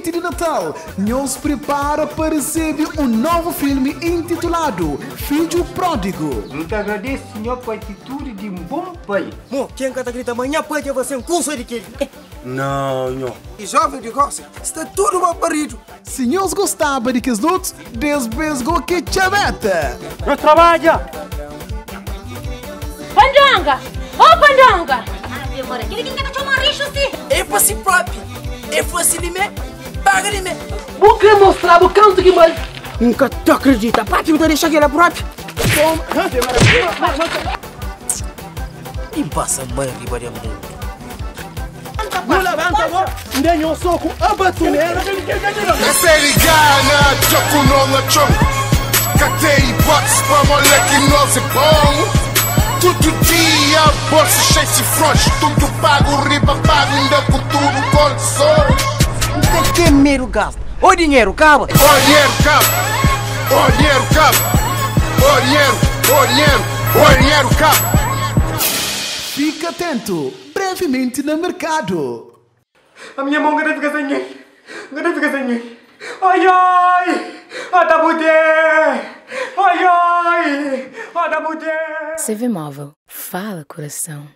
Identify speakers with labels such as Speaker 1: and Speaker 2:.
Speaker 1: noite de Natal, nos prepara para receber um novo filme intitulado Filho Pródigo.
Speaker 2: Eu te agradeço, senhor, por atitude de um bom pai.
Speaker 3: Quem canta grita amanhã pode você um curso de quê?
Speaker 4: Não, não.
Speaker 3: E jovem de gosta, está tudo mal parido.
Speaker 1: Se nos gostava de que os outros, desbesgou que chaveta.
Speaker 4: Não trabalha!
Speaker 5: Pandonga! Oh, Pandonga! Ah, demora. Aquele que quer tomar richo, sim.
Speaker 3: É para si próprio. É fácil de me, paga de me.
Speaker 6: Vou querer mostrar o canto que mais.
Speaker 3: Nunca te acredita. Pátio me deixa aquela própria. E passa mãe aqui para dentro.
Speaker 4: Não levanta, vó! Nem um soco, a batuneira!
Speaker 7: Essa é ligada, choco não é choco. Catei box para moleque não se bom. Todo dia, bolsa cheio de fronte. Tudo pago, riba pago, ainda com tudo com sol.
Speaker 3: Não tem medo gasto. O dinheiro acaba.
Speaker 7: O dinheiro acaba. O dinheiro acaba. O dinheiro acaba.
Speaker 1: Fica atento, brevemente no mercado.
Speaker 2: A minha mão não fica sem ninguém. Não fica sem ninguém. Ai, ai! Ada mulher! Ai, ai! Ada mulher!
Speaker 8: CV Móvel. Fala, coração.